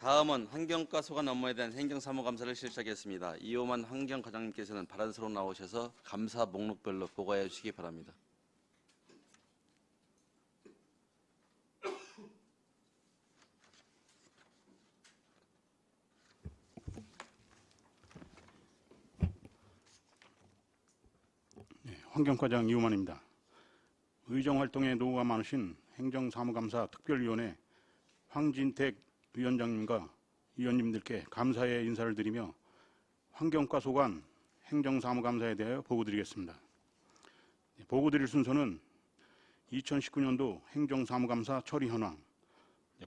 다음은 환경과 소관 업무에 대한 행정사무감사를 실시하겠습니다. 이호만 환경과장님께서는 발언서로 나오셔서 감사 목록별로 보고해 주시기 바랍니다. 환경과장 이호만입니다. 의정활동에 노고가 많으신 행정사무감사 특별위원회 황진택 위원장님과 위원님들께 감사의 인사를 드리며 환경과 소관 행정사무감사에 대하여 보고드리겠습니다. 보고드릴 순서는 2019년도 행정사무감사 처리 현황,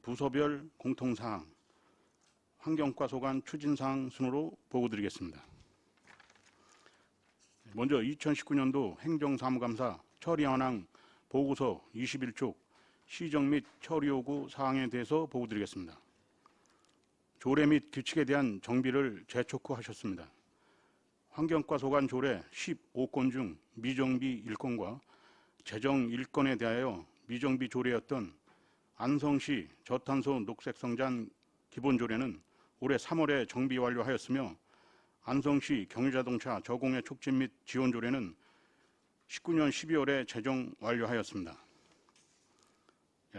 부서별 공통사항, 환경과 소관 추진사항 순으로 보고드리겠습니다. 먼저 2019년도 행정사무감사 처리 현황 보고서 21쪽 시정 및 처리 요구 사항에 대해서 보고드리겠습니다. 조례 및 규칙에 대한 정비를 재촉구하셨습니다. 환경과 소관 조례 15건 중 미정비 1건과 재정 1건에 대하여 미정비 조례였던 안성시 저탄소 녹색성장 기본조례는 올해 3월에 정비 완료하였으며 안성시 경유자동차 저공해 촉진 및 지원 조례는 19년 12월에 제정 완료하였습니다.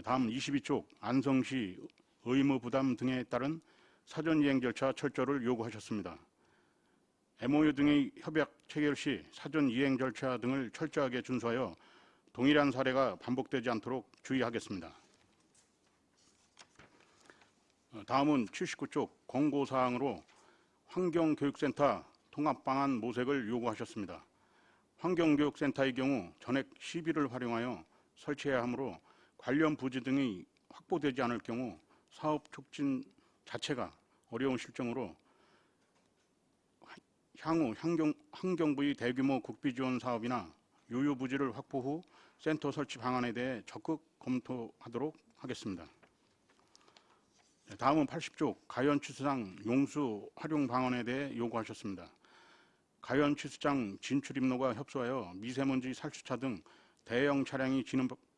다음 22쪽 안성시 의무 부담 등에 따른 사전 이행 절차 철저를 요구하셨습니다. MOU 등의 협약 체결 시 사전 이행 절차 등을 철저하게 준수하여 동일한 사례가 반복되지 않도록 주의하겠습니다. 다음은 79쪽 권고사항으로 환경교육센터 통합방안 모색을 요구하셨습니다. 환경교육센터의 경우 전액 시비를 활용하여 설치해야 하므로 관련 부지 등이 확보되지 않을 경우 사업 촉진 자체가 어려운 실정으로 향후 환경부의 대규모 국비 지원 사업이나 유효 부지를 확보 후 센터 설치 방안에 대해 적극 검토하도록 하겠습니다. 다음은 80쪽 가연취수장 용수 활용 방안에 대해 요구하셨습니다. 가연취수장 진출 입로가 협소하여 미세먼지 살수차 등 대형 차량이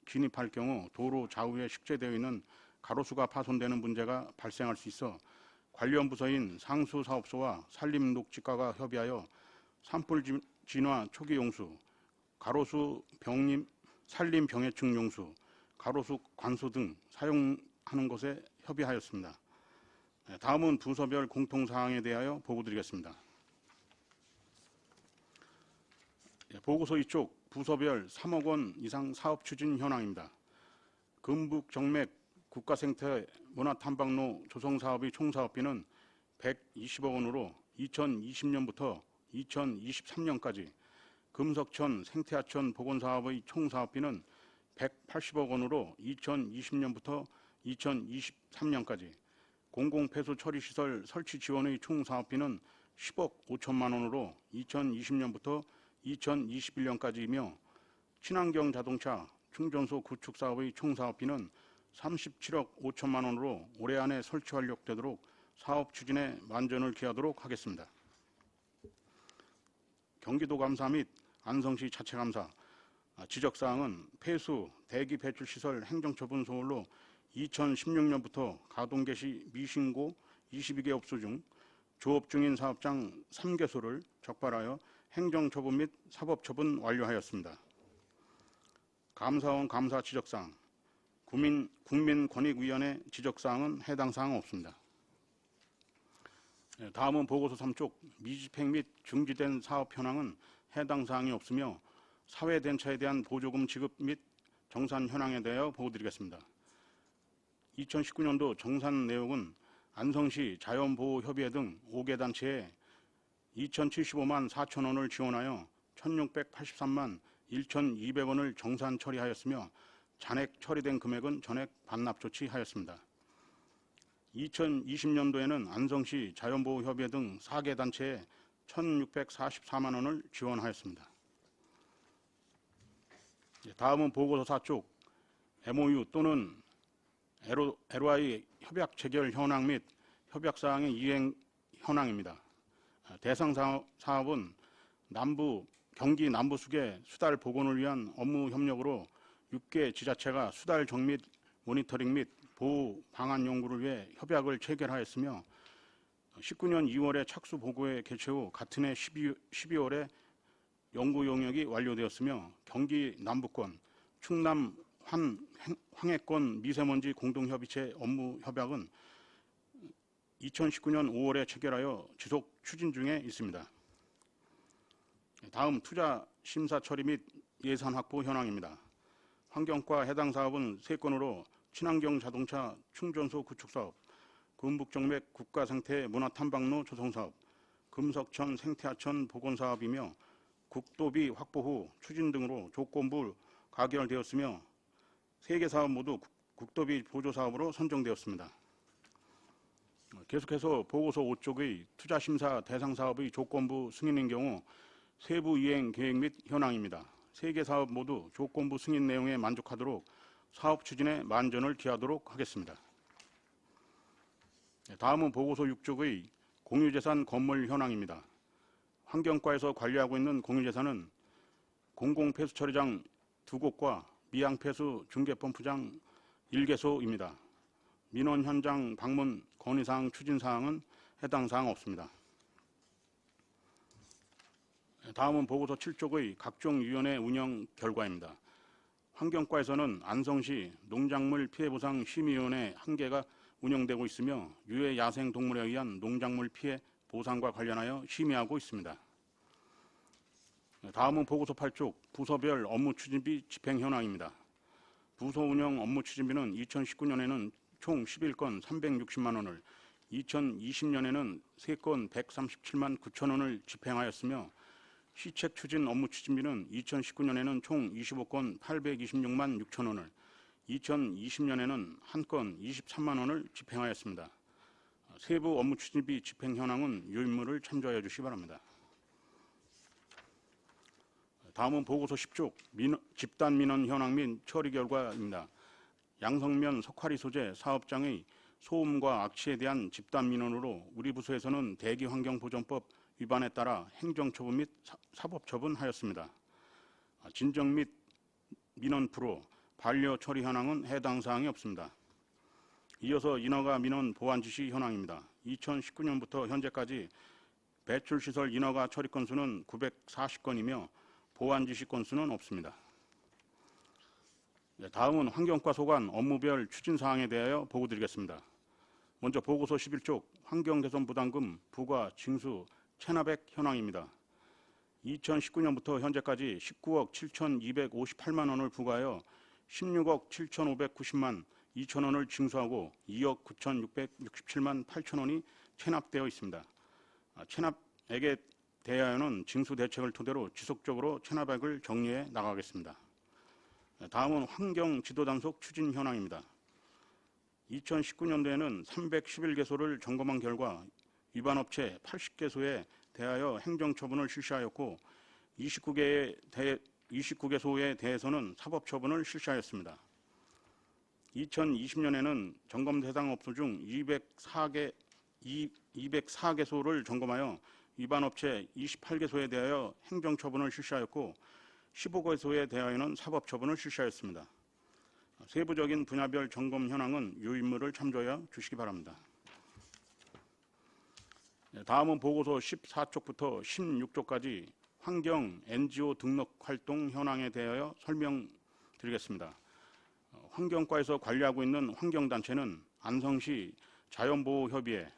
진입할 경우 도로 좌우에 식재되어 있는 가로수가 파손되는 문제가 발생할 수 있어 관련 부서인 상수사업소와 산림녹지과가 협의하여 산불 진화 초기 용수, 가로수 병림, 산림 병해충 용수, 가로수 관수 등 사용하는 것에 협의하였습니다. 다음은 부서별 공통사항에 대하여 보고드리겠습니다. 보고서 2쪽 부서별 3억 원 이상 사업 추진 현황입니다. 금북 정맥 국가생태 문화탐방로 조성사업의 총사업비는 120억 원으로 2020년부터 2023년까지 금석천 생태하천 복원사업의 총사업비는 180억 원으로 2020년부터 2023년까지 공공폐수 처리시설 설치 지원의 총사업비는 10억 5천만 원으로 2020년부터 2021년까지이며 친환경 자동차 충전소 구축 사업의 총사업비는 37억 5천만 원으로 올해 안에 설치 완료되도록 사업 추진에 만전을 기하도록 하겠습니다. 경기도감사 및 안성시 자체감사 지적사항은 폐수 대기 배출시설 행정처분 소홀로 2016년부터 가동 개시 미신고 22개 업소 중 조업 중인 사업장 3개소를 적발하여 행정처분 및 사법처분 완료하였습니다. 감사원 감사 지적사항 국민권익위원회 지적사항은 해당 사항 없습니다. 다음은 보고서 3쪽 미집행 및 중지된 사업 현황은 해당 사항이 없으며 사회단체에 대한 보조금 지급 및 정산 현황에 대하여 보고드리겠습니다. 2019년도 정산 내역은 안성시 자연보호협의회 등 5개 단체에 2,075만 4천 원을 지원하여 1,683만 1,200원을 정산 처리하였으며 잔액 처리된 금액은 전액 반납 조치하였습니다. 2020년도에는 안성시 자연보호협의회 등 4개 단체에 1,644만 원을 지원하였습니다. 다음은 보고서 4쪽 MOU 또는 LOI 협약 체결 현황 및 협약사항의 이행 현황입니다. 대상 사업은 경기 남부수계 수달 복원을 위한 업무 협력으로 6개 지자체가 수달 정밀 모니터링 및 보호 방안 연구를 위해 협약을 체결하였으며 19년 2월에 착수 보고회 개최 후 같은 해 12월에 연구 용역이 완료되었으며 경기 남부권 충남 황해권 미세먼지 공동협의체 업무 협약은 2019년 5월에 체결하여 지속 추진 중에 있습니다. 다음 투자 심사 처리 및 예산 확보 현황입니다. 환경과 해당 사업은 3건으로 친환경 자동차 충전소 구축 사업, 금북정맥 국가생태 문화탐방로 조성 사업, 금석천 생태하천 복원 사업이며 국도비 확보 후 추진 등으로 조건부 가결되었으며 3개 사업 모두 국도비 보조 사업으로 선정되었습니다. 계속해서 보고서 5쪽의 투자심사 대상 사업의 조건부 승인인 경우 세부 이행 계획 및 현황입니다. 3개 사업 모두 조건부 승인 내용에 만족하도록 사업 추진에 만전을 기하도록 하겠습니다. 다음은 보고서 6쪽의 공유재산 건물 현황입니다. 환경과에서 관리하고 있는 공유재산은 공공폐수처리장 2곳과 미양폐수 중계펌프장 1개소입니다. 민원 현장 방문 건의사항 추진사항은 해당 사항 없습니다. 다음은 보고서 7쪽의 각종 위원회 운영 결과입니다. 환경과에서는 안성시 농작물 피해보상 심의위원회 1개가 운영되고 있으며 유해 야생 동물에 의한 농작물 피해 보상과 관련하여 심의하고 있습니다. 다음은 보고서 8쪽 부서별 업무 추진비 집행 현황입니다. 부서 운영 업무 추진비는 2019년에는 총 11건 360만 원을, 2020년에는 3건 137만 9천 원을 집행하였으며 시책 추진 업무 추진비는 2019년에는 총 25건 826만 6천 원을, 2020년에는 1건 23만 원을 집행하였습니다. 세부 업무 추진비 집행 현황은 요인물을 참조하여 주시기 바랍니다. 다음은 보고서 10쪽 집단 민원 현황 및 처리 결과입니다. 양성면 석화리 소재 사업장의 소음과 악취에 대한 집단 민원으로 우리 부서에서는 대기환경보전법 위반에 따라 행정처분 및 사법처분하였습니다. 진정 및 민원 불호, 반려 처리 현황은 해당 사항이 없습니다. 이어서 인허가 민원 보완 지시 현황입니다. 2019년부터 현재까지 배출시설 인허가 처리 건수는 940건이며 보완 지시 건수는 없습니다. 다음은 환경과 소관 업무별 추진 사항에 대하여 보고드리겠습니다. 먼저 보고서 11쪽 환경개선부담금 부과 징수 체납액 현황입니다. 2019년부터 현재까지 19억 7,258만 원을 부과하여 16억 7,590만 2천 원을 징수하고 2억 9,667만 8천 원이 체납되어 있습니다. 체납액에 대하여는 징수 대책을 토대로 지속적으로 체납액을 정리해 나가겠습니다. 다음은 환경 지도 단속 추진 현황입니다. 2019년도에는 311개소를 점검한 결과 위반 업체 80개소에 대하여 행정처분을 실시하였고 29개소에 대해서는 사법처분을 실시하였습니다. 2020년에는 점검 대상 업소 중 204개소를 점검하여 위반 업체 28개소에 대하여 행정처분을 실시하였고 15개소에 대하여는 사법처분을 실시하였습니다. 세부적인 분야별 점검 현황은 요인물을 참조하여 주시기 바랍니다. 다음은 보고서 14쪽부터 16쪽까지 환경 NGO 등록 활동 현황에 대하여 설명드리겠습니다. 환경과에서 관리하고 있는 환경단체는 안성시 자연보호협의회,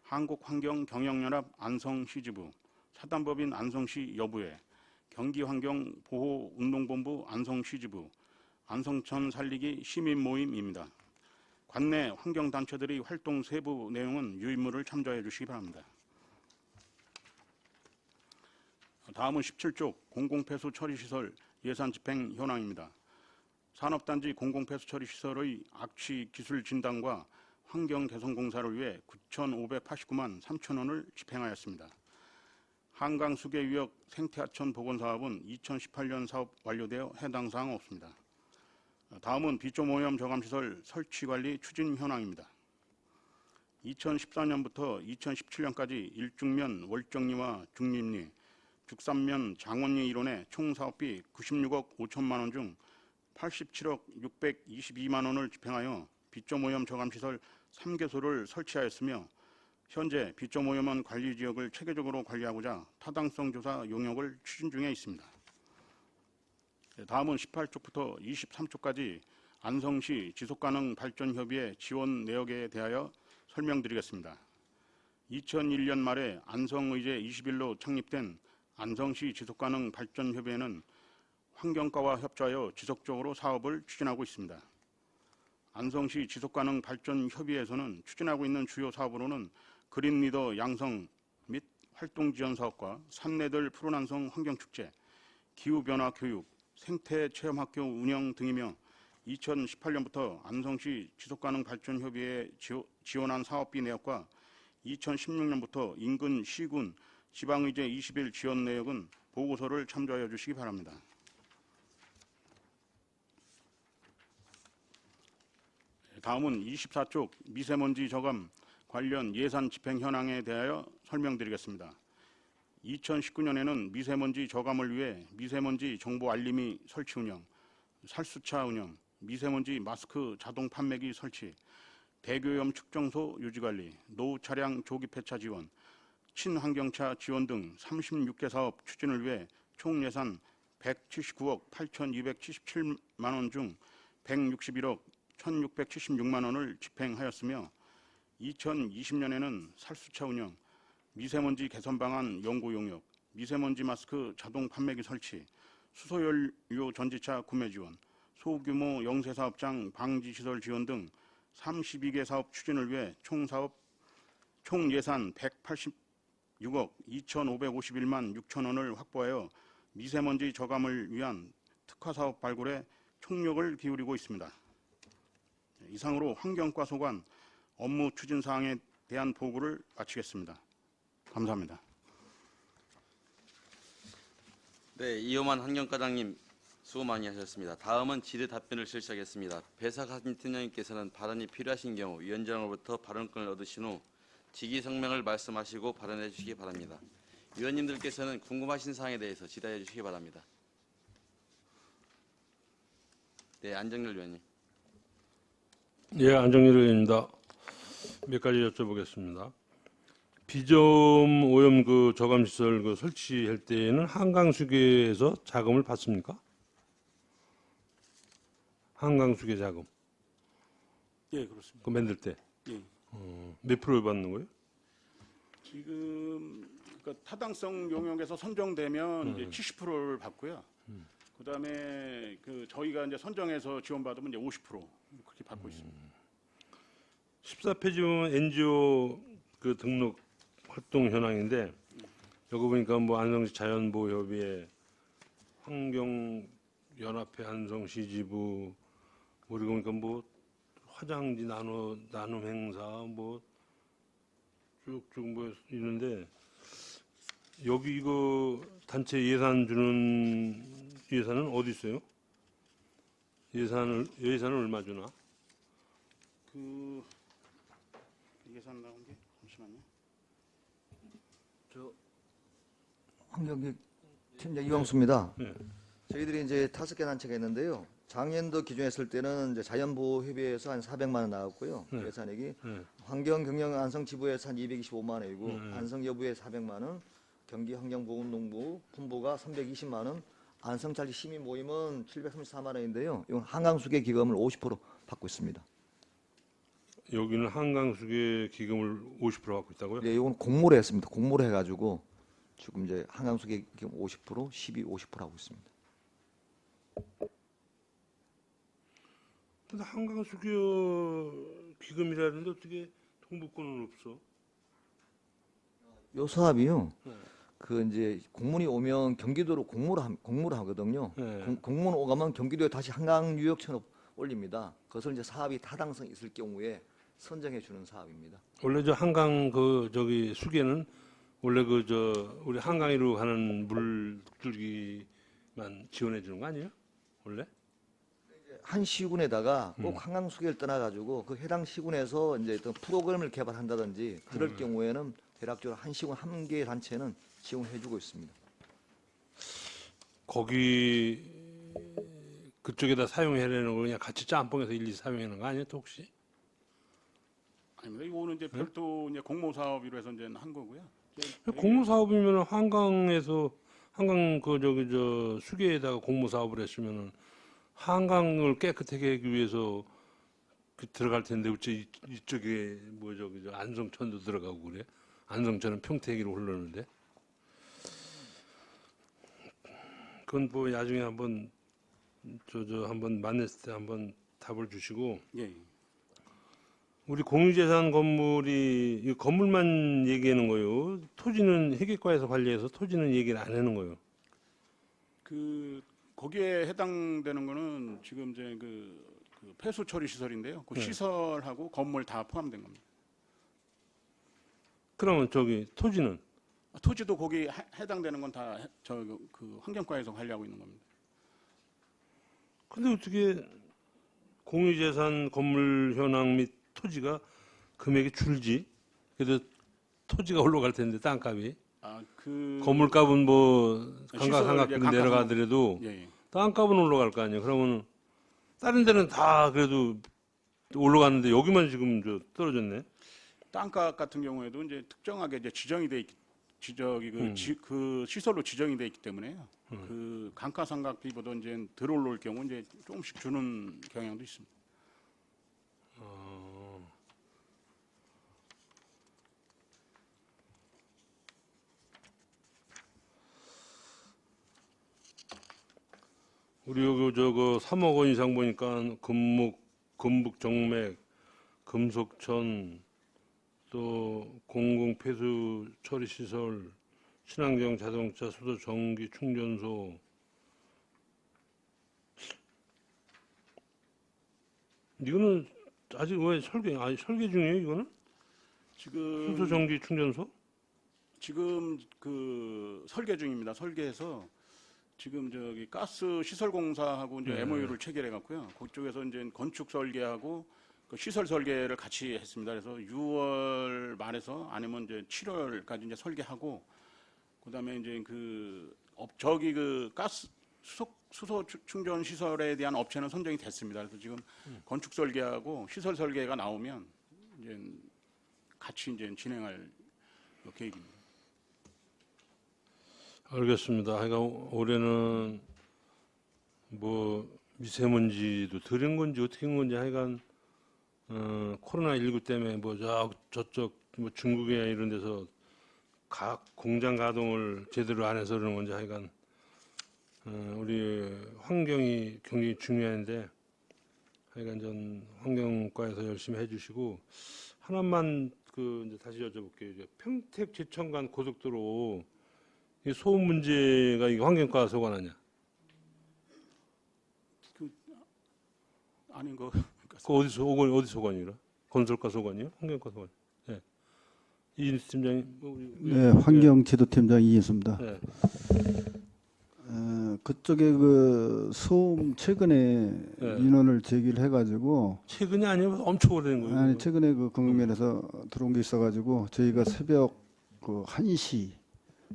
한국환경경영연합 안성시지부, 사단법인 안성시 여부회, 경기환경보호운동본부 안성시지부, 안성천 살리기 시민모임입니다. 관내 환경단체들의 활동 세부 내용은 유인물을 참조해 주시기 바랍니다. 다음은 17쪽 공공폐수 처리시설 예산 집행 현황입니다. 산업단지 공공폐수 처리시설의 악취 기술 진단과 환경개선공사를 위해 9,589만 3천 원을 집행하였습니다. 한강수계유역 생태하천 복원사업은 2018년 사업 완료되어 해당 사항 없습니다. 다음은 비점오염 저감시설 설치관리 추진 현황입니다. 2014년부터 2017년까지 일중면 월정리와 중립리, 죽산면 장원리 일원의 총 사업비 96억 5천만 원 중 87억 622만 원을 집행하여 빚점 오염 저감 시설 3개소를 설치하였으며 현재 빚점 오염원 관리 지역을 체계적으로 관리하고자 타당성 조사 용역을 추진 중에 있습니다. 다음은 18쪽부터 23쪽까지 안성시 지속가능 발전 협의회 지원 내역에 대하여 설명드리겠습니다. 2001년 말에 안성의제 21로 창립된 안성시 지속가능 발전 협의회는 환경과와 협조하여 지속적으로 사업을 추진하고 있습니다. 안성시 지속가능 발전 협의회에서는 추진하고 있는 주요 사업으로는 그린리더 양성 및 활동지원 사업과 산내들 푸른안성 환경축제, 기후변화 교육, 생태체험학교 운영 등이며 2018년부터 안성시 지속가능 발전 협의회에 지원한 사업비 내역과 2016년부터 인근 시군 지방의제 20일 지원 내역은 보고서를 참조하여 주시기 바랍니다. 다음은 24쪽 미세먼지 저감 관련 예산 집행 현황에 대하여 설명드리겠습니다. 2019년에는 미세먼지 저감을 위해 미세먼지 정보 알림이 설치 운영, 살수차 운영, 미세먼지 마스크 자동 판매기 설치, 대교염 측정소 유지관리, 노후 차량 조기 폐차 지원, 친환경차 지원 등 36개 사업 추진을 위해 총 예산 179억 8,277만 원 중 161억 1,676만 원을 집행하였으며 2020년에는 살수차 운영, 미세먼지 개선 방안 연구 용역, 미세먼지 마스크 자동 판매기 설치, 수소연료 전지차 구매 지원, 소규모 영세사업장 방지시설 지원 등 32개 사업 추진을 위해 총 예산 186억 2,551만 6천 원을 확보하여 미세먼지 저감을 위한 특화사업 발굴에 총력을 기울이고 있습니다. 이상으로 환경과 소관 업무 추진 사항에 대한 보고를 마치겠습니다. 감사합니다. 네, 이호만 환경과장님 수고 많이 하셨습니다. 다음은 질의 답변을 실시하겠습니다. 배사가진 팀장님께서는 발언이 필요하신 경우 위원장으로부터 발언권을 얻으신 후 직위성명을 말씀하시고 발언해 주시기 바랍니다. 위원님들께서는 궁금하신 사항에 대해서 질의해 주시기 바랍니다. 네, 안정열 위원님. 예, 안정열 의원입니다. 몇 가지 여쭤보겠습니다. 비점 오염 저감 시설 설치할 때에는 한강수계에서 자금을 받습니까? 한강수계 자금. 예, 그렇습니다. 그 만들 때. 예. 몇 프로 받는 거예요? 지금 그러니까 타당성 용역에서 선정되면 이제 70%를 받고요. 그다음에 저희가 이제 선정해서 지원받으면 이제 50% 그렇게 받고 있습니다. 14페이지 보면 NGO 등록 활동 현황인데 여기 보니까 뭐 안성시 자연보호협의회, 환경연합회 안성시지부, 그리고 보니까 뭐 화장지 나눔 행사 뭐 쭉쭉 뭐 있는데 여기 이거 단체 예산 주는 예산은 어디 있어요? 예산을 얼마 주나? 그 예산 나온 게 잠시만요. 환경기 팀장 이광수입니다. 네. 저희들이 이제 5개 단체가 있는데요. 작년도 기준했을 때는 이제 자연보호협의회에서 한 400만 원 나왔고요. 네. 예산액이 네. 환경경영 안성지부에서 한 225만 원이고 안성여부에 400만 원, 경기환경보건농부 분부가 320만 원, 안성찰리 시민모임은 734만 원인데요. 이건 한강수계 기금을 50% 받고 있습니다. 여기는 한강수계 기금을 50% 받고 있다고요? 네, 이건 공모를 했습니다. 공모를 해가지고 지금 이제 한강수계 기금 50%, 50% 하고 있습니다. 근데 한강수계 기금이라는데 어떻게 통보권은 없어? 요 사업이요. 네. 그 이제 공문이 오면 경기도로 공모를 하거든요. 네. 공문 오가면 경기도에 다시 한강 유역처럼 올립니다. 그것을 이제 사업이 타당성 있을 경우에 선정해 주는 사업입니다. 원래 저 한강 수계는 원래 우리 한강으로 가는 물줄기만 지원해 주는 거 아니에요? 원래? 한 시군에다가 꼭 한강 수계를 떠나가지고 그 해당 시군에서 이제 어떤 프로그램을 개발한다든지 그럴 경우에는 대략적으로 한 시군 한 개의 단체는 지원해주고 있습니다. 거기 그쪽에다 사용해내는 거 그냥 같이 짬뽕해서 일일이 사용하는 거 아니에요, 또 혹시? 아닙니다. 이거는 이제 별도 이제 공모 사업으로 해서 이제 한 거고요. 공무 사업이면 한강에서 한강 그 저기 저 수계에다가 공무 사업을 했으면은 한강을 깨끗하게 하기 위해서 그 들어갈 텐데 어째 이쪽에 뭐 저기 저 안성천도 들어가고 그래? 안성천은 평택으로 흐르는데 그건 뭐 나중에 한번 저 한번 만났을 때 한번 답을 주시고 예. 우리 공유재산 건물이 이 건물만 얘기하는 거요. 토지는 회계과에서 관리해서 토지는 얘기를 안 하는 거요. 그 거기에 해당되는 거는 지금 이제 그 폐수 처리 시설인데요. 그 네. 시설하고 건물 다 포함된 겁니다. 그러면 저기 토지는 토지도 거기 해당되는 건 다 저 그 환경과에서 관리하고 있는 겁니다. 근데 어떻게 공유재산 건물 현황 및 토지가 금액이 줄지? 그래도 토지가 올라갈 텐데 땅값이 그 건물값은 뭐 시설, 감가상각비 내려가더라도 예, 예. 땅값은 올라갈 거 아니에요. 그러면 다른 데는 다 그래도 올라갔는데 여기만 지금 저 떨어졌네. 땅값 같은 경우에도 이제 특정하게 이제 지정이 돼 지적이 그 시설로 지정이 돼 있기 때문에요. 그 감가상각비보다 이제 덜 올라올 경우 이제 조금씩 주는 경향도 있습니다. 우리 여기 저거 3억 원 이상 보니까 금묵 정맥, 금속천, 또 공공 폐수 처리 시설, 친환경 자동차 수도 전기 충전소. 이거는 아직 왜 설계 중이에요, 이거는? 지금 수도 전기 충전소? 지금 그 설계 중입니다. 설계해서 지금 저기 가스 시설 공사하고 이제 네. MOU를 체결해 갖고요. 그쪽에서 이제 건축 설계하고 그 시설 설계를 같이 했습니다. 그래서 6월 말에서 아니면 이제 7월까지 이제 설계하고 그다음에 이제 저기 그 가스 수소 충전 시설에 대한 업체는 선정이 됐습니다. 그래서 지금 건축 설계하고 시설 설계가 나오면 이제 같이 이제 진행할 계획입니다. 알겠습니다. 하여간 올해는 뭐 미세먼지도 들은 건지 어떻게 한 건지 하여간 코로나19 때문에 뭐 저쪽 뭐 중국이나 이런 데서 각 공장 가동을 제대로 안 해서 그러는 건지 하여간 우리 환경이 굉장히 중요한데 하여간 전 환경과에서 열심히 해주시고 하나만 이제 다시 여쭤볼게요. 이제 평택 제천간 고속도로 이 소음 문제가 이게 환경과 소관하냐? 아닌 거. 그 어디 소관이라? 건설과 소관이요? 환경과 소관? 네. 이인수 팀장님. 네, 환경지도팀장 이인수입니다. 네. 그쪽에 그 소음 최근에 네. 민원을 제기를 해가지고 최근이 아니면 엄청 오래된 거예요. 아니 최근에 그 공익면에서 들어온 게 있어가지고 저희가 새벽 그 1시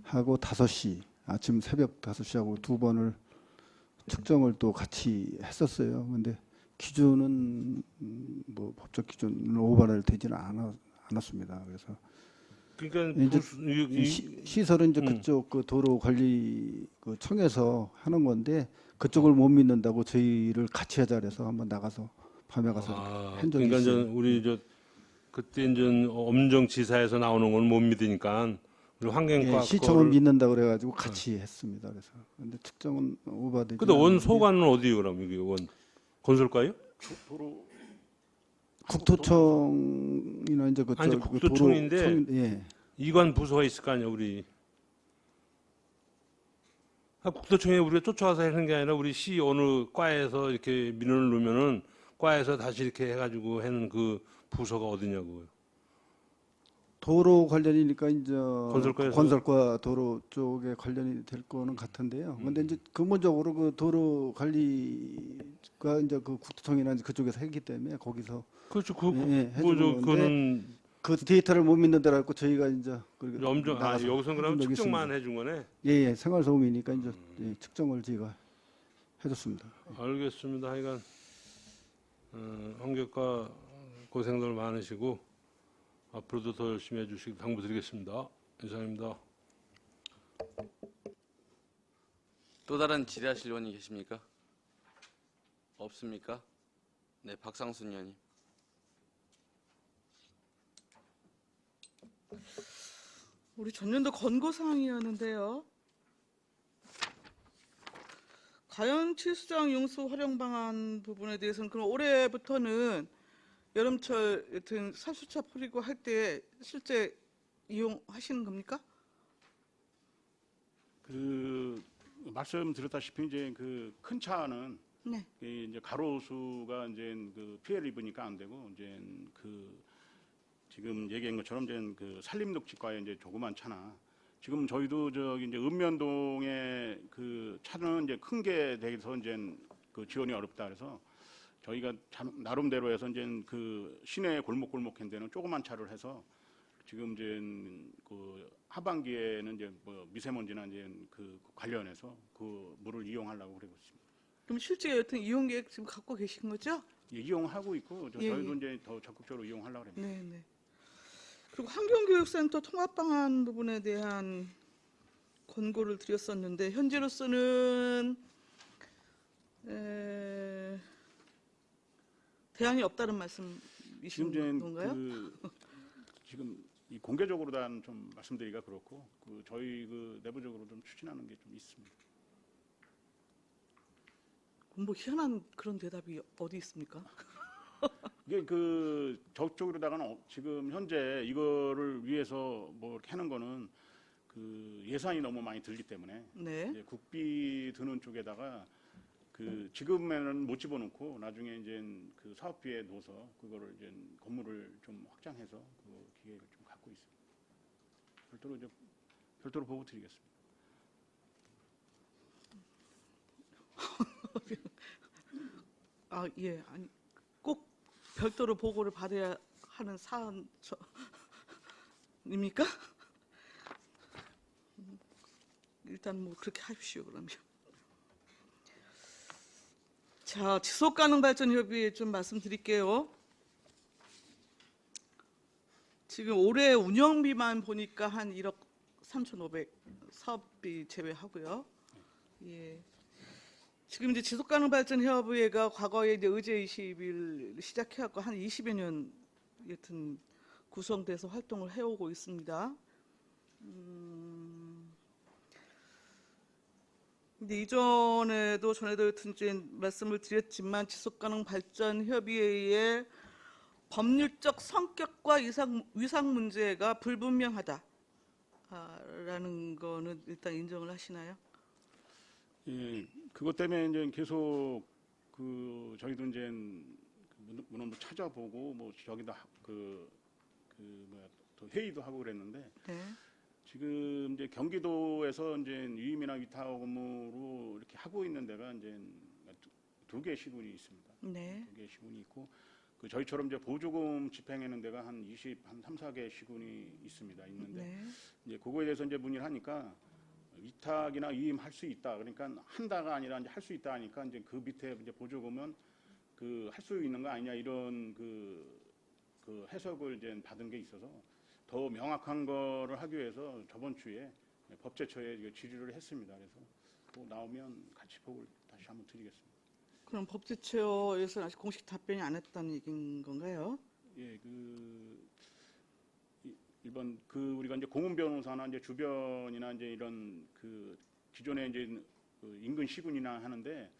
하고 5시 아침 새벽 5시하고 두 번을 측정을 또 같이 했었어요. 근데 기준은 뭐 법적 기준은 오버를 되지는 않았습니다. 그래서 그러니까 이제 이 시설은 이제 그쪽 그 도로 관리 그 청에서 하는 건데 그쪽을 못 믿는다고 저희를 같이 하자 그래서 한번 나가서 밤에 가서 한 적이 그러니까 있어요. 우리 그때 이제 엄정지사에서 나오는 건 못 믿으니까 우리 환경과 예, 시청을 믿는다 그래가지고 같이 했습니다. 그래서 근데 측정은 오버되지. 근데 원 소관은 어디요 그럼 이게 원 건설과요? 도로 국토청이나 이제 그쪽 아니, 그 국토청인데 예. 이관 부서가 있을 거 아니야 우리. 국토청에 우리가 쫓아와서 하는 게 아니라 우리 시 어느 과에서 이렇게 민원을 넣으면은 과에서 다시 이렇게 해가지고 하는 그 부서가 어디냐고요. 도로 관련이니까 이제 건설과에서? 건설과 도로 쪽에 관련이 될 거는 같은데요. 근데 이제 근본적으로 그 도로 관리가 이제 그 국토청이나 이제 그쪽에서 했기 때문에 거기서 그렇죠. 예, 해주는 그거는 그 데이터를 못 믿는다라고 저희가 이제 여기서 그러면 적이 측정만 있습니다. 해준 거네. 예, 생활 소음이니까 이제 예, 측정을 저희가 해줬습니다. 알겠습니다. 하여간 환경과 고생들 많으시고 앞으로도 더 열심히 해주시기 당부드리겠습니다. 이상입니다. 또 다른 질의하실 의원이 계십니까? 없습니까? 네, 박상순 의원님. 우리 전년도 권고사항이었는데요. 가연치수장 용수 활용 방안 부분에 대해서는 그럼 올해부터는 여름철 여튼 살수차 뿌리고 할 때 실제 이용하시는 겁니까? 그 말씀드렸다시피 이제 그 큰 차는 네. 이제 가로수가 이제 그 피해를 입으니까 안 되고 이제 그 지금 얘기한 것처럼 이제 그 산림녹지과의 이제 조그만 차나 지금 저희도 저기 이제 읍면동에 그 차는 이제 큰 게 돼서 이제 그 지원이 어렵다 그래서 저희가 나름대로 해서 이제 그 시내 골목골목한 데는 조그만 차를 해서 지금 이제 그 하반기에는 이제 뭐 미세먼지나 이제 그 관련해서 그 물을 이용하려고 그러고 있습니다. 그럼 실제 여튼 이용 계획 지금 갖고 계신 거죠? 예, 이용하고 있고 예, 저희도 예. 이제 더 적극적으로 이용하려고 합니다. 네, 네. 그리고 환경교육센터 통합 방안 부분에 대한 권고를 드렸었는데 현재로서는 대안이 없다는 지금 말씀이신 이제 건가요? 지금 이 공개적으로 좀 말씀드리기가 그렇고 그 저희 그 내부적으로 좀 추진하는 게 좀 있습니다. 뭐 희한한 그런 대답이 어디 있습니까? 이게 그 저쪽으로다가는 지금 현재 이거를 위해서 뭐 이렇게 하는 거는 그 예산이 너무 많이 들기 때문에 네. 이제 국비 드는 쪽에다가 그 지금에는 못 집어넣고 나중에 이제 그 사업비에 넣어서 그거를 이제 건물을 좀 확장해서 그 기획을 좀 갖고 있습니다. 별도로 보고 드리겠습니다. 아, 예. 아니 꼭 별도로 보고를 받아야 하는 사안입니까? 일단 뭐 그렇게 하십시오 그러면. 자, 지속가능발전협의회 좀 말씀드릴게요. 지금 올해 운영비만 보니까 한 1억 3,500 사업비 제외하고요. 예. 지금 이제 지속가능발전협의회가 과거에 이제 의제 20일 시작해갖고 한 20여 년 여튼 구성돼서 활동을 해오고 있습니다. 근데 전에도 여튼 이제 말씀을 드렸지만 지속가능발전협의회의 법률적 성격과 위상 문제가 불분명하다라는 거는 일단 인정을 하시나요? 예, 그것 때문에 이제 계속 그 저희도 이제 문헌도 찾아보고 뭐 저기다 또 회의도 하고 그랬는데 네. 지금 이제 경기도에서 이제 유임이나 위탁 업무로 이렇게 하고 있는 데가 이제 두 개 시군이 있습니다. 네. 두 개 시군이 있고 그 저희처럼 이제 보조금 집행하는 데가 한 3, 4개 시군이 있습니다. 있는데 네. 이제 그거에 대해서 이제 문의를 하니까 위탁이나 위임할 수 있다. 그러니까 한다가 아니라 이제 할 수 있다 하니까 이제 그 밑에 이제 보조금은 그 할 수 있는 거 아니냐 이런 그 해석을 이제 받은 게 있어서 더 명확한 거를 하기 위해서 저번 주에 법제처에 질의를 했습니다. 그래서 또 나오면 같이 보고 다시 한번 드리겠습니다. 그럼 법제처에서는 아직 공식 답변이 안 했다는 얘기인 건가요? 예, 이번 우리가 이제 공은 변호사나 이제 주변이나 이제 이런 그 기존에 이제 그 인근 시군이나 하는데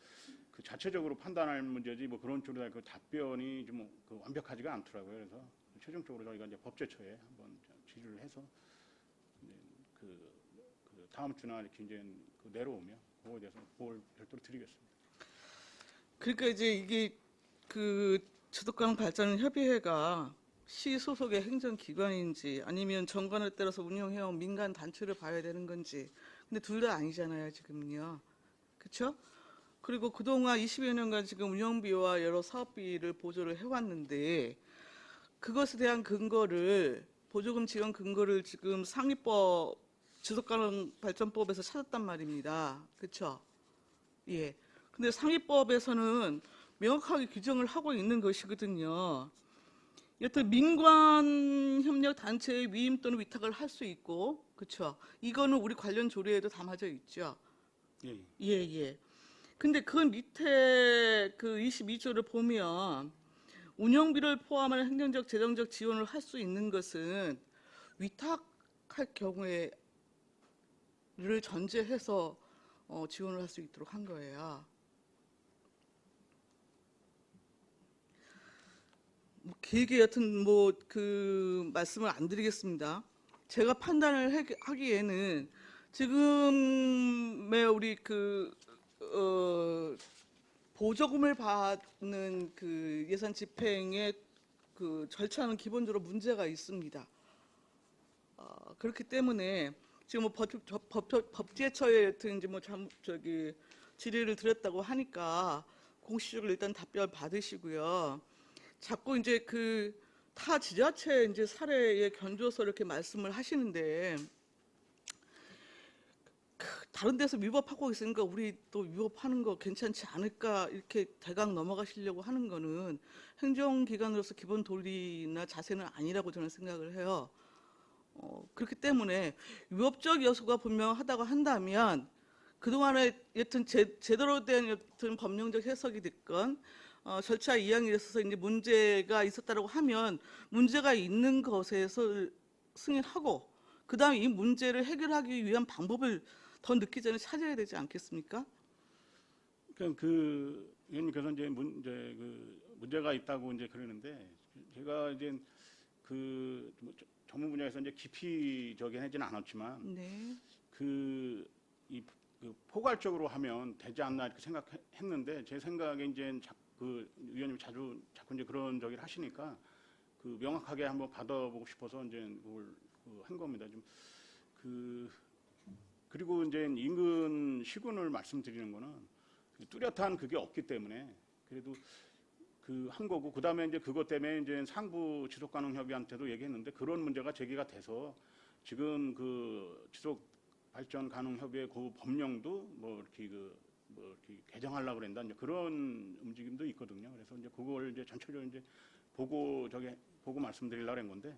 그 자체적으로 판단할 문제지 뭐 그런 쪽으로 그 답변이 좀 그 완벽하지가 않더라고요. 그래서 최종적으로 저희가 이제 법제처에 한번 질의를 해서 이제 그 다음 주나 이렇게 이제 내려오면 그거에 대해서 보고를 별도로 드리겠습니다. 그러니까 이제 이게 그 지속가능발전협의회가 시 소속의 행정기관인지 아니면 정관을 따라서 운영해온 민간 단체를 봐야 되는 건지 근데 둘 다 아니잖아요 지금요. 그렇죠? 그리고 그동안 20여 년간 지금 운영비와 여러 사업비를 보조를 해왔는데 그것에 대한 근거를 보조금 지원 근거를 지금 상위법 지속가능발전법에서 찾았단 말입니다. 그렇죠? 예. 근데 상위법에서는 명확하게 규정을 하고 있는 것이거든요. 여튼 민관 협력 단체의 위임 또는 위탁을 할 수 있고, 그렇죠? 이거는 우리 관련 조례에도 담아져 있죠. 예. 예. 근데 그 밑에 그 22조를 보면 운영비를 포함한 행정적, 재정적 지원을 할 수 있는 것은 위탁할 경우에를 전제해서 지원을 할 수 있도록 한 거예요. 뭐 길게 여튼 뭐 그 말씀을 안 드리겠습니다. 제가 판단을 하기에는 지금의 우리 그 보조금을 받는 그 예산 집행의 그 절차는 기본적으로 문제가 있습니다. 그렇기 때문에 지금 뭐 법제처에 여튼 이제 뭐 질의를 드렸다고 하니까 공식적으로 일단 답변 받으시고요. 자꾸 이제 그 타 지자체 이제 사례에 견줘서 이렇게 말씀을 하시는데 다른 데서 위법하고 있으니까 우리 또 위법하는 거 괜찮지 않을까 이렇게 대강 넘어가시려고 하는 거는 행정기관으로서 기본 도리나 자세는 아니라고 저는 생각을 해요. 그렇기 때문에 위법적 요소가 분명하다고 한다면 그동안에 여튼 제대로 된 여튼 법령적 해석이 됐건 절차 이행에 있어서 이제 문제가 있었다고 하면 문제가 있는 것에서 승인하고 그다음에 이 문제를 해결하기 위한 방법을 더 늦기 전에 찾아야 되지 않겠습니까? 그러니까 그 의원님께서 이제 문제가 있다고 이제 그러는데 제가 이제 그 전문 분야에서 이제 깊이적인 하지는 않았지만 네. 그 포괄적으로 하면 되지 않나 이렇게 생각했는데 제 생각에 이제 그 의원님 자꾸 이제 그런 저기를 하시니까 그 명확하게 한번 받아보고 싶어서 이제 그걸 한 겁니다. 좀 그리고 이제 인근 시군을 말씀드리는 거는 뚜렷한 그게 없기 때문에 그래도 그 한 거고 그다음에 이제 그것 때문에 이제 상부 지속 가능 협의한테도 얘기했는데 그런 문제가 제기가 돼서 지금 그 지속 발전 가능 협의회 그 법령도 뭐 이렇게 이렇게 개정하려고 그런다 이제 그런 움직임도 있거든요. 그래서 이제 그걸 이제 전체적으로 이제 보고 말씀드리려고 한 건데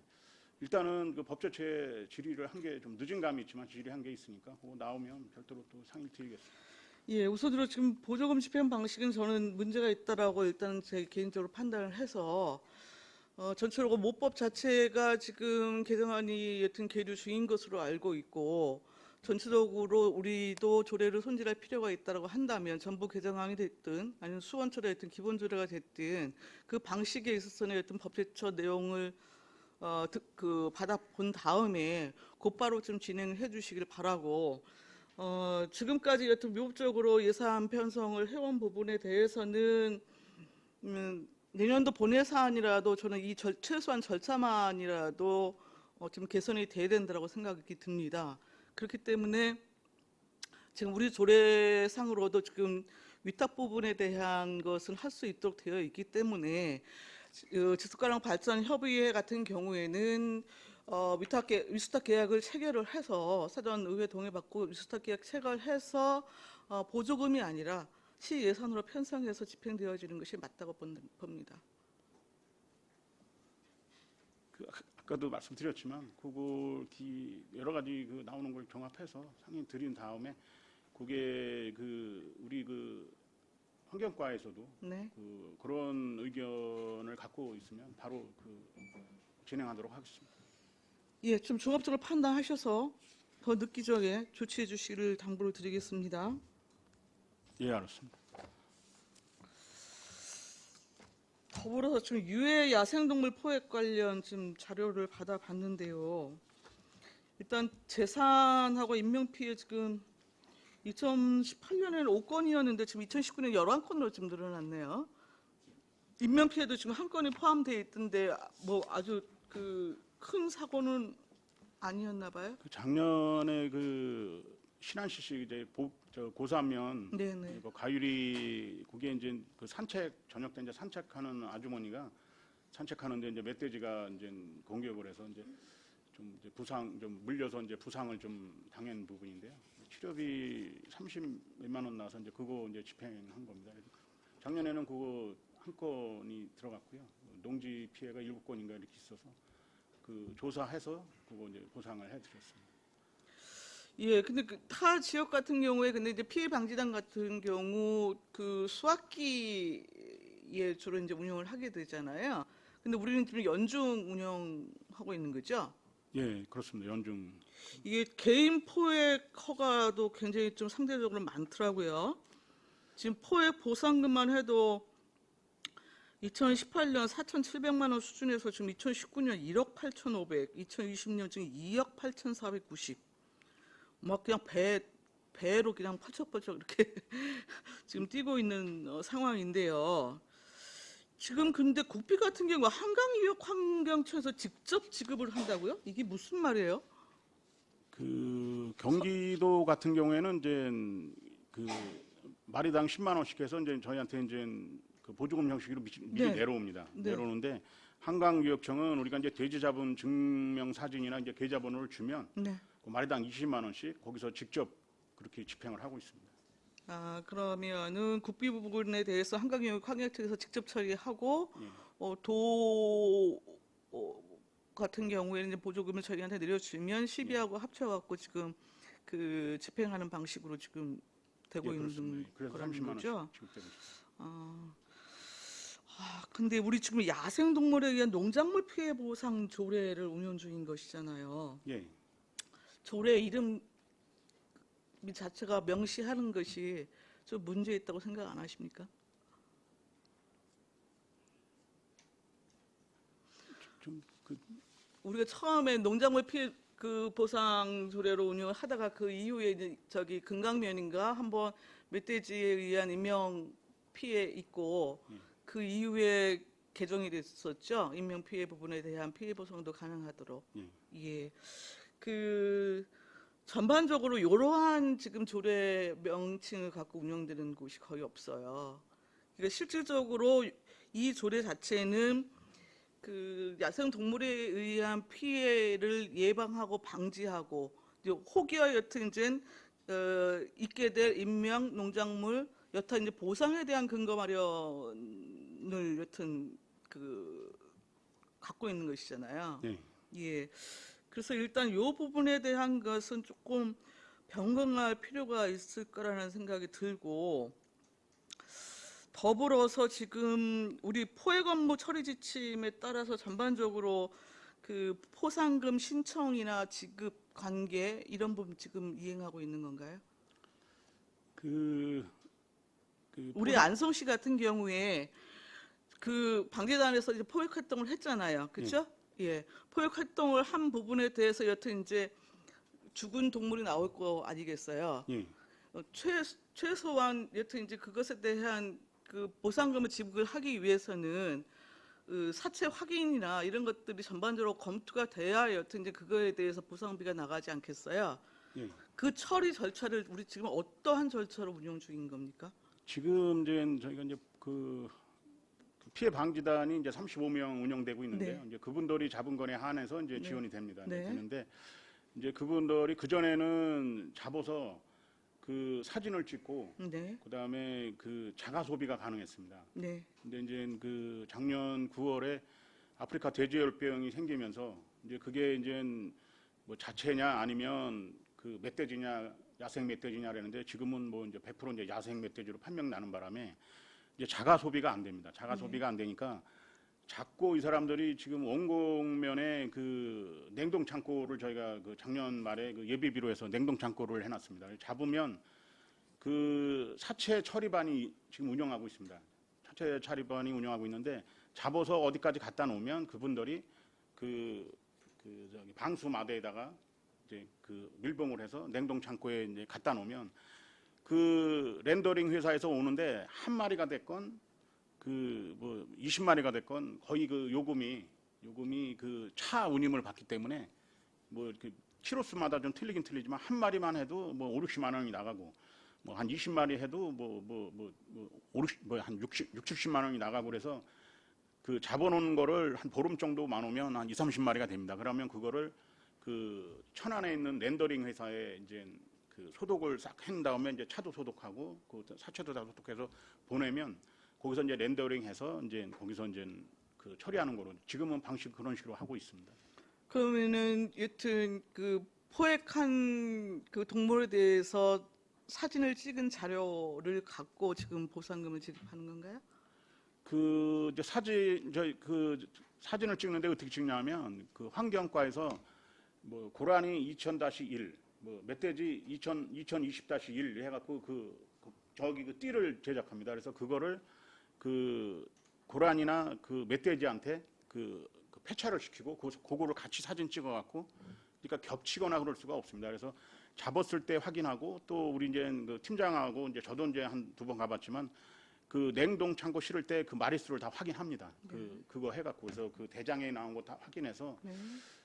일단은 그 법제처에 질의를 한 게 좀 늦은 감이 있지만 질의한 게 있으니까 그거 나오면 별도로 또 상의를 드리겠습니다. 예, 우선으로 지금 보조금 집행 방식은 저는 문제가 있다라고 일단 제 개인적으로 판단을 해서 전체적으로 모법 자체가 지금 개정안이 여튼 계류 중인 것으로 알고 있고 전체적으로 우리도 조례를 손질할 필요가 있다라고 한다면 전부 개정안이 됐든 아니면 수원처럼 됐든 기본 조례가 됐든 그 방식에 있어서는 어떤 법제처 내용을 받아본 다음에 곧바로 좀 진행해 주시길 바라고 지금까지 여튼 미국적으로 예산 편성을 해온 부분에 대해서는 내년도 본회 사안이라도 저는 이 최소한 절차만이라도 좀 개선이 돼야 된다고 생각이 듭니다. 그렇기 때문에 지금 우리 조례상으로도 지금 위탁 부분에 대한 것은 할 수 있도록 되어 있기 때문에 지속가능 발전 협의회 같은 경우에는 위수탁 계약을 체결을 해서 사전 의회 동의받고 위수탁 계약 체결해서 보조금이 아니라 시 예산으로 편성해서 집행되어지는 것이 맞다고 봅니다. 아까도 말씀드렸지만 그걸 여러 가지 나오는 걸 종합해서 상의 드린 다음에 그게 우리 환경과에서도 네. 그런 의견을 갖고 있으면 바로 진행하도록 하겠습니다. 예, 좀 종합적으로 판단하셔서 더 늦기 전에 조치해 주시기를 당부를 드리겠습니다. 예, 알았습니다. 더불어서 지금 유해 야생동물 포획 관련 지금 자료를 받아봤는데요. 일단 재산하고 인명피해 지금 2018년에는 5건이었는데 지금 2019년 11건으로 좀 늘어났네요. 인명피해도 지금 한 건이 포함되어 있던데 뭐 아주 큰 사고는 아니었나 봐요. 작년에 신안시 이제 고사면 네네. 가유리 그게 이제 저녁 때 이제 산책하는 아주머니가 산책하는데 이제 멧돼지가 이제 공격을 해서 이제 좀 물려서 이제 부상을 좀 당한 부분인데요. 치료비 30몇만 원 나와서 이제 그거 이제 집행한 겁니다. 그래서 작년에는 그거 한 건이 들어갔고요. 농지 피해가 7건인가 이렇게 있어서 그 조사해서 그거 이제 보상을 해드렸습니다. 예, 근데 그 타 지역 같은 경우에 근데 이제 피해 방지단 같은 경우 그 수학기에 주로 이제 운영을 하게 되잖아요. 근데 우리는 지금 연중 운영하고 있는 거죠. 예, 그렇습니다. 연중. 이게 개인 포획 허가도 굉장히 좀 상대적으로 많더라고요. 지금 포획 보상금만 해도 2018년 4,700만 원 수준에서 지금 2019년 1억 8,500, 2020년 지금 2억 8,490. 막 그냥 배로 그냥 펄쩍펄쩍 이렇게 지금 뛰고 있는 상황인데요. 지금 근데 국비 같은 경우 한강유역환경처에서 직접 지급을 한다고요? 이게 무슨 말이에요? 그 경기도 같은 경우에는 이제 그 마리당 10만 원씩 해서 이제 저희한테 이제 그 보조금 형식으로 미리 네. 내려옵니다. 네. 내려오는데 한강유역청은 우리가 이제 돼지 잡은 증명 사진이나 이제 계좌번호를 주면 네. 그 마리당 20만 원씩 거기서 직접 그렇게 집행을 하고 있습니다. 아, 그러면은 국비 부분에 대해서 한강유역환경청에서 직접 처리하고 예. 도 같은 경우에는 이제 보조금을 저희한테 내려주면 시비하고 합쳐갖고 지금 그 집행하는 방식으로 지금 되고 예, 있는 그렇습니다. 그래서 거라는 30만 거죠. 원씩 지급되고 있습니다. 근데 우리 지금 야생동물에 의한 농작물 피해 보상 조례를 운영 중인 것이잖아요. 예. 조례 이름 자체가 명시하는 것이 좀 문제 있다고 생각 안 하십니까? 좀그 우리가 처음에 농작물 피해 그 보상 조례로 운영을 하다가 그 이후에 이제 저기 금강면인가 한번 멧돼지에 의한 인명 피해 있고 그 이후에 개정이 됐었죠. 인명 피해 부분에 대한 피해 보상도 가능하도록. 예. 그 전반적으로 이러한 지금 조례 명칭을 갖고 운영되는 곳이 거의 없어요. 그러니까 실질적으로 이 조례 자체는 그 야생 동물에 의한 피해를 예방하고 방지하고 혹여 여튼 이제 있게 될 인명, 농작물 여타 이제 보상에 대한 근거 마련을 여튼 그 갖고 있는 것이잖아요. 예. 예. 그래서 일단 이 부분에 대한 것은 조금 변경할 필요가 있을 거라는 생각이 들고 더불어서 지금 우리 포획 업무 처리 지침에 따라서 전반적으로 그 포상금 신청이나 지급 관계 이런 부분 지금 이행하고 있는 건가요? 그 우리 안성시 같은 경우에 그 방재단에서 이제 포획 활동을 했잖아요. 그렇죠? 예. 포획 활동을 한 부분에 대해서 여튼 이제 죽은 동물이 나올 거 아니겠어요? 예. 최소한 여튼 이제 그것에 대한 그 보상금을 지급을 하기 위해서는 그 사체 확인이나 이런 것들이 전반적으로 검토가 돼야 여튼 이제 그거에 대해서 보상비가 나가지 않겠어요? 예. 그 처리 절차를 우리 지금 어떠한 절차로 운영 중인 겁니까? 지금 이제 저희가 이제 그 피해 방지단이 이제 35명 운영되고 있는데요. 네. 이제 그분들이 잡은 건에 한해서 이제 네. 지원이 됩니다. 네. 되는데 이제 그분들이 그 전에는 잡아서 그 사진을 찍고 네, 그다음에 그 자가 소비가 가능했습니다. 네, 근데 이제 그 작년 9월에 아프리카 돼지열병이 생기면서 이제 그게 이제 뭐 자체냐 아니면 그 멧돼지냐 야생 멧돼지냐라는데 지금은 뭐 이제 100% 이제 야생 멧돼지로 판명 나는 바람에 이제 자가 소비가 안 됩니다. 자가 소비가 안 되니까 자꾸 이 사람들이 지금 원곡면에 그 냉동 창고를 저희가 그 작년 말에 그 예비비로 해서 냉동 창고를 해놨습니다. 잡으면 그 사체 처리반이 지금 운영하고 있습니다. 사체 처리반이 운영하고 있는데 잡아서 어디까지 갖다 놓으면 그분들이 저기 방수 마대에다가 이제 그 밀봉을 해서 냉동 창고에 이제 갖다 놓으면 그 렌더링 회사에서 오는데 한 마리가 됐건 그 뭐 20마리가 됐건 거의 그 요금이 그 차 운임을 받기 때문에 뭐 이렇게 키로수마다 좀 틀리긴 틀리지만 한 마리만 해도 뭐 5, 60만 원이 나가고 뭐 한 20마리 해도 한 60, 70만 원이 나가고 그래서 그 잡아놓은 거를 한 보름 정도만 오면 한 2, 30마리가 됩니다. 그러면 그거를 그 천안에 있는 렌더링 회사에 이제 그 소독을 싹 한 다음에 이제 차도 소독하고 그 사체도 다 소독해서 보내면 거기서 이제 렌더링해서 이제 거기서 이제 그 처리하는 거로 지금은 방식 그런 식으로 하고 있습니다. 그러면은 여튼 그 포획한 그 동물에 대해서 사진을 찍은 자료를 갖고 지금 보상금을 지급하는 건가요? 그 이제 사진을 찍는데 어떻게 찍냐면 그 환경과에서 뭐 고라니 2000-1, 뭐 멧돼지 2020-1 해갖고 저기 그 띠를 제작합니다. 그래서 그거를 그 고라니나 그 멧돼지한테 그 폐차를 시키고 그거를 같이 사진 찍어갖고 그러니까 겹치거나 그럴 수가 없습니다. 그래서 잡았을 때 확인하고 또 우리 이제 그 팀장하고 이제 저도 이제 한 2번 가봤지만 그 냉동 창고 실을 때 그 마리수를 다 확인합니다. 그거 해갖고 그래서 그 대장에 나온 거 다 확인해서 네.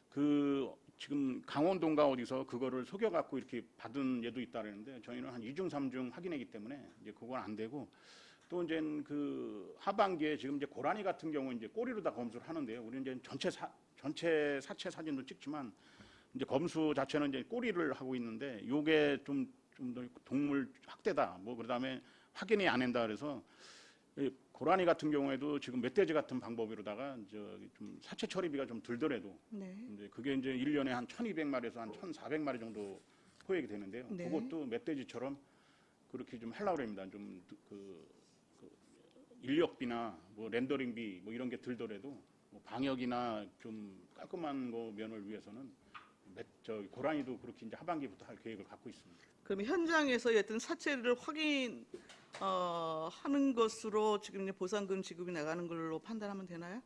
그 지금 강원도인가 어디서 그거를 속여갖고 이렇게 받은 예도 있다 그러는데 저희는 한 2중 3중 확인했기 때문에 이제 그건 안 되고 또 이제 그 하반기에 지금 이제 고라니 같은 경우 이제 꼬리로 다 검수를 하는데요. 우리는 이제 전체 사체 사진도 찍지만 이제 검수 자체는 이제 꼬리를 하고 있는데 요게 좀 더 동물 학대다 뭐 그다음에 확인이 안 된다 그래서 이 고라니 같은 경우에도 지금 멧돼지 같은 방법으로다가 좀 사체 처리비가 좀 들더라도 네. 이제 그게 이제 1년에 한 1,200마리에서 한 1,400마리 정도 포획이 되는데요. 네. 그것도 멧돼지처럼 그렇게 좀 하려고 합니다. 좀 인력비나 뭐 렌더링비 뭐 이런 게 들더라도 뭐 방역이나 좀 깔끔한 거 면을 위해서는 고라니도 그렇게 이제 하반기부터 할 계획을 갖고 있습니다. 그럼 현장에서 여튼 사체를 하는 것으로 지금 이제 보상금 지급이 나가는 걸로 판단하면 되나요?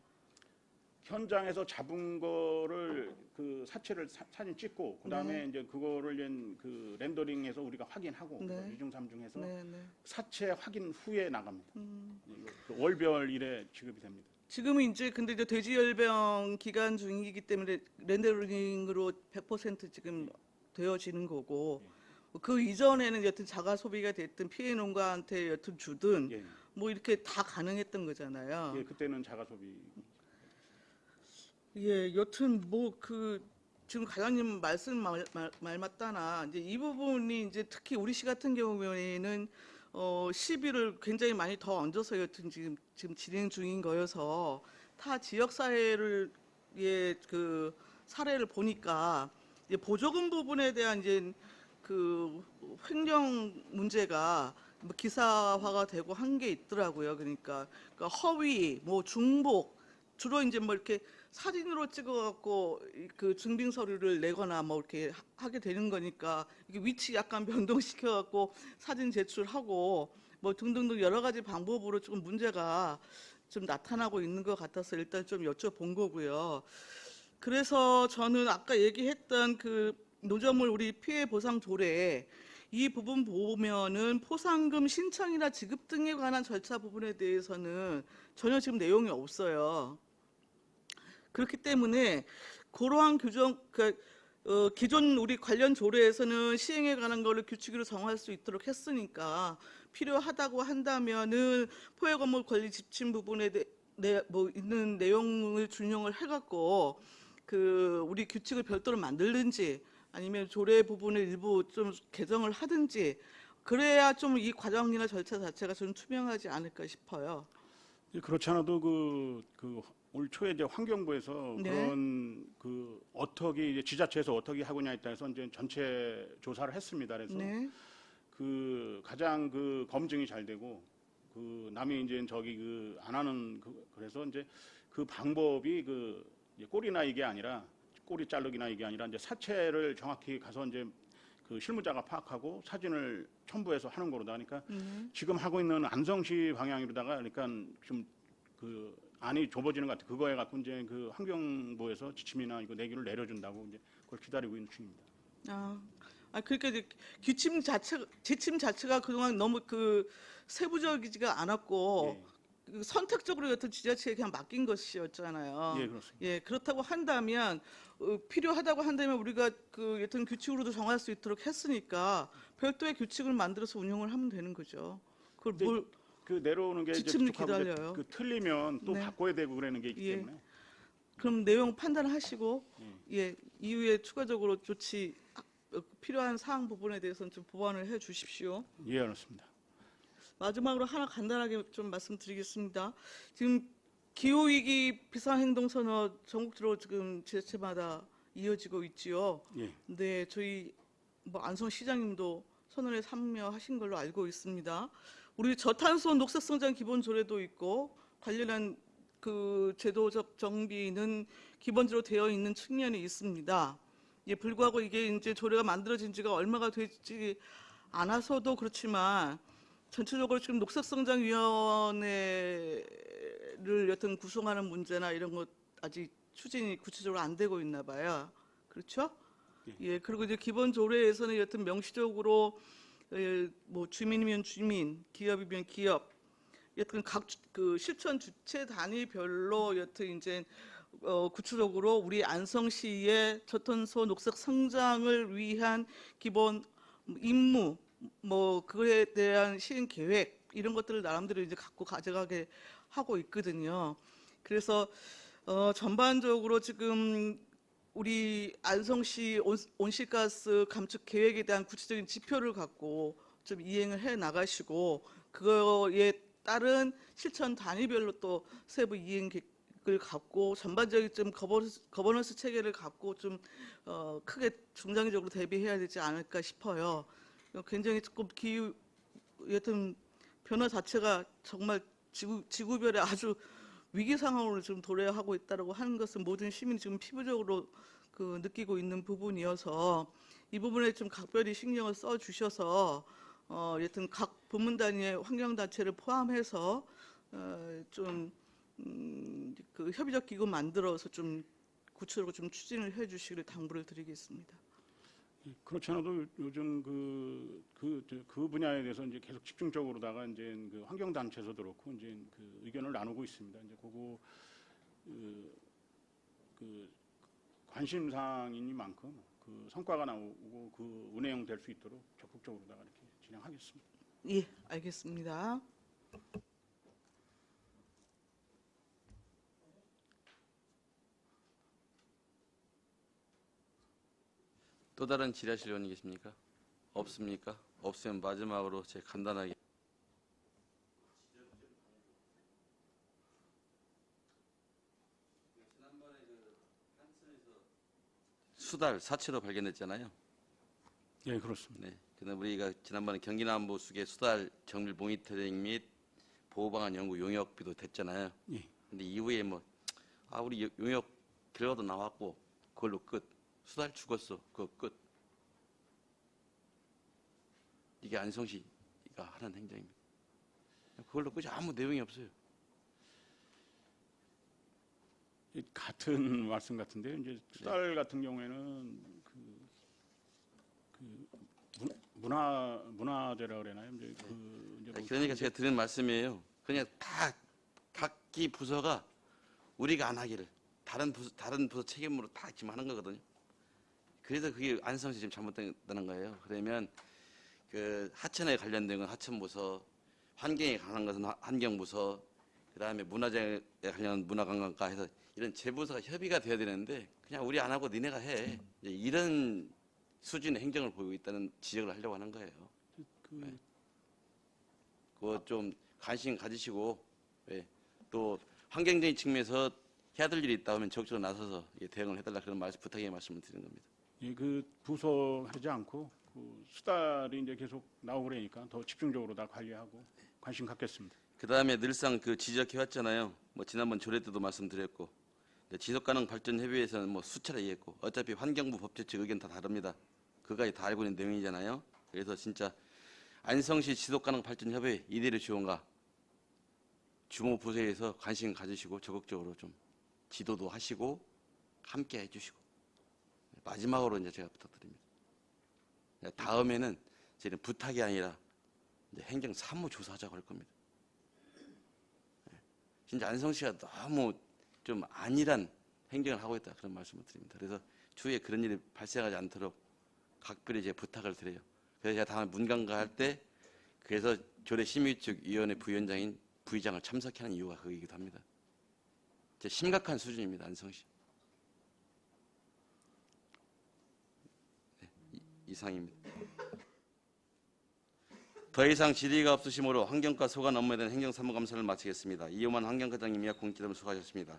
현장에서 잡은 거를 그 사체를 사진 찍고 그다음에 네. 이제 그거를 이제 그 렌더링해서 우리가 확인하고 네. 2중 3중 해서 네, 네. 사체 확인 후에 나갑니다. 그 월별 일에 지급이 됩니다. 지금은 이제 근데 이제 돼지열병 기간 중이기 때문에 렌더링으로 100% 지금 되어지는 거고 그 이전에는 여튼 자가 소비가 됐든 피해 농가한테 여튼 주든 예. 뭐 이렇게 다 가능했던 거잖아요. 예, 그때는 자가 소비. 예, 여튼 뭐 그 지금 과장님 말씀 말 맞다나 이제 이 부분이 이제 특히 우리 시 같은 경우에는 시비를 굉장히 많이 더 얹어서 여튼 지금 진행 중인 거여서 타 지역 사회를 그 사례를 보니까 이제 보조금 부분에 대한 이제 그 횡령 문제가 뭐 기사화가 되고 한 게 있더라고요. 그러니까 허위, 뭐 중복 주로 이제 뭐 이렇게 사진으로 찍어갖고 그 증빙 서류를 내거나 뭐 이렇게 하게 되는 거니까 이게 위치 약간 변동시켜갖고 사진 제출하고 뭐 등등등 여러 가지 방법으로 조금 문제가 좀 나타나고 있는 것 같아서 일단 좀 여쭤본 거고요. 그래서 저는 아까 얘기했던 그 노점물 우리 피해 보상 조례 이 부분 보면은 포상금 신청이나 지급 등에 관한 절차 부분에 대해서는 전혀 지금 내용이 없어요. 그렇기 때문에 그러한 규정, 기존 우리 관련 조례에서는 시행에 관한 거를 규칙으로 정할 수 있도록 했으니까 필요하다고 한다면은 포획 업무 권리 집침 부분에 뭐 있는 내용을 준용을 해갖고 그 우리 규칙을 별도로 만들든지 아니면 조례 부분을 일부 좀 개정을 하든지 그래야 좀 이 과정이나 절차 자체가 좀 투명하지 않을까 싶어요. 그렇지 않아도 올 초에 이제 환경부에서 네. 그런 어떻게 이제 지자체에서 어떻게 하고냐에 따라서 이제 전체 조사를 했습니다. 그래서 네. 가장 검증이 잘 되고 남이 이제 안 하는 그래서 이제 그 방법이 이제 꼬리나 이게 아니라 꼬리 자르기나 이게 아니라 이제 사체를 정확히 가서 이제 그 실무자가 파악하고 사진을 첨부해서 하는 거로다. 그러니까 지금 하고 있는 안성시 방향으로다가 그러니까 좀 안이 좁아지는 것 같아요. 그거 해갖고 이제 환경부에서 지침이나 이거 내기를 내려준다고 이제 그걸 기다리고 있는 중입니다. 그러니까 이제 지침 자체가 그동안 너무 세부적이지가 않았고 선택적으로 여튼 지자체에 그냥 맡긴 것이었잖아요. 예, 그렇습니다. 예, 그렇다고 한다면 필요하다고 한다면 우리가 여튼 규칙으로도 정할 수 있도록 했으니까 별도의 규칙을 만들어서 운영을 하면 되는 거죠. 그걸 내려오는 게 지침을 이제 부족하고 기다려요. 틀리면 또 네. 바꿔야 되고 그러는 게 있기 예. 때문에 그럼 내용 판단하시고 이후에 추가적으로 조치 필요한 사항 부분에 대해서는 좀 보완을 해 주십시오. 이해하였습니다. 마지막으로 하나 간단하게 좀 말씀드리겠습니다. 지금 기후위기 비상행동선언 전국적으로 지금 지자체마다 이어지고 있지요. 예. 네, 저희 뭐 안성시장님도 선언에 참여하신 걸로 알고 있습니다. 우리 저탄소 녹색성장 기본조례도 있고 관련한 그 제도적 정비는 기본적으로 되어 있는 측면이 있습니다. 예, 불구하고 이게 이제 조례가 만들어진 지가 얼마가 되지 않아서도 그렇지만 전체적으로 지금 녹색성장위원회를 여튼 구성하는 문제나 이런 것 아직 추진이 구체적으로 안 되고 있나 봐요. 그렇죠? 예, 그리고 이제 기본 조례에서는 여튼 명시적으로 뭐 주민이면 주민, 기업이면 기업, 여튼 각 그 실천 주체 단위별로 여튼 이제 구체적으로 우리 안성시의 저탄소 녹색 성장을 위한 기본 임무, 뭐 그에 대한 시행 계획 이런 것들을 나름대로 이제 갖고 가져가게 하고 있거든요. 그래서 전반적으로 지금 우리 안성시 온실가스 감축 계획에 대한 구체적인 지표를 갖고 좀 이행을 해 나가시고 그거에 따른 실천 단위별로 또 세부 이행 계획을 갖고 전반적인 좀 거버넌스 체계를 갖고 좀 크게 중장기적으로 대비해야 되지 않을까 싶어요. 굉장히 조금 기후 여튼 변화 자체가 정말 지구별에 아주 위기 상황으로 지금 도래하고 있다라고 하는 것은 모든 시민이 지금 피부적으로 그 느끼고 있는 부분이어서 이 부분에 좀 각별히 신경을 써 주셔서 여튼 각 부문 단위의 환경 단체를 포함해서 좀 그 협의적 기구 만들어서 좀 구체적으로 좀 추진을 해주시기를 당부를 드리겠습니다. 그렇지 않아도 요즘 그 분야에 대해서 이제 계속 집중적으로다가 이제 그 환경 단체에서도 그렇고 이제 그 의견을 나누고 있습니다. 이제 그거 그 관심사이니만큼 그 성과가 나오고 그 운행 될 수 있도록 적극적으로다가 이렇게 진행하겠습니다. 예, 알겠습니다. 또 다른 질의하실 의원이 계십니까? 없습니까? 없으면 마지막으로 제가 간단하게 수달 사체로 발견됐잖아요. 예, 그렇습니다. 네. 근데 우리가 지난번에 경기남부 수계 수달 정밀 모니터링 및 보호방안 연구 용역비도 됐잖아요. 예. 근데 이후에 우리 용역 결과도 나왔고 그걸로 끝. 수달 죽었어. 그거 끝. 이게 안성시가 하는 행정입니다. 그걸로 끝이 아무 내용이 없어요. 같은 말씀 같은데요. 이제 수달 같은 경우에는 문화재라 그러나요? 이제 이제 그러니까 제가 드리는 말씀이에요. 그냥 다 각기 부서가 우리가 안 하기를 다른 부서 책임으로 다 지금 하는 거거든요. 그래서 그게 안성시 지금 잘못된다는 거예요. 그러면 그 하천에 관련된 건 하천부서, 환경에 관한 것은 환경부서, 그다음에 문화재에 관련한 문화관광과 해서 이런 재부서가 협의가 돼야 되는데 그냥 우리 안 하고 니네가 해. 이런 수준의 행정을 보이고 있다는 지적을 하려고 하는 거예요. 네. 그거 좀 관심 가지시고 또 환경적인 측면에서 해야 될 일이 있다 하면 적극적으로 나서서 대응을 해달라 그런 부탁의 말씀을 드리는 겁니다. 예, 그 부서 하지 않고 그 수달이 이제 계속 나오고 그러니까 더 집중적으로 다 관리하고 관심 갖겠습니다. 그다음에 늘상 그 지적해 왔잖아요. 뭐 지난번 조례 때도 말씀드렸고 지속가능 발전 협의회에서는 뭐 수차례 얘기했고 어차피 환경부 법제 측 의견 다 다릅니다. 그거까지 다 알고 있는 내용이잖아요. 그래서 진짜 안성시 지속가능 발전 협의회 이대로 지원과 주모 부서에서 관심 가지시고 적극적으로 좀 지도도 하시고 함께 해주시고 마지막으로 이제 제가 부탁드립니다. 다음에는 저희는 부탁이 아니라 이제 행정 사무 조사하자고 할 겁니다. 진짜 안성시가 너무 좀 안일한 행정을 하고 있다 그런 말씀을 드립니다. 그래서 추후에 그런 일이 발생하지 않도록 각별히 이제 부탁을 드려요. 그래서 제가 다음에 문관가 할 때 그래서 조례 심의 측 위원회 부위원장인 부의장을 참석하는 이유가 그거이기도 합니다. 심각한 수준입니다. 안성시. 네, 이상입니다. 더 이상 질의가 없으시므로 환경과 소관 업무에 대한 행정사무감사를 마치겠습니다. 이호만 환경과장님이야 공기담 수고하셨습니다.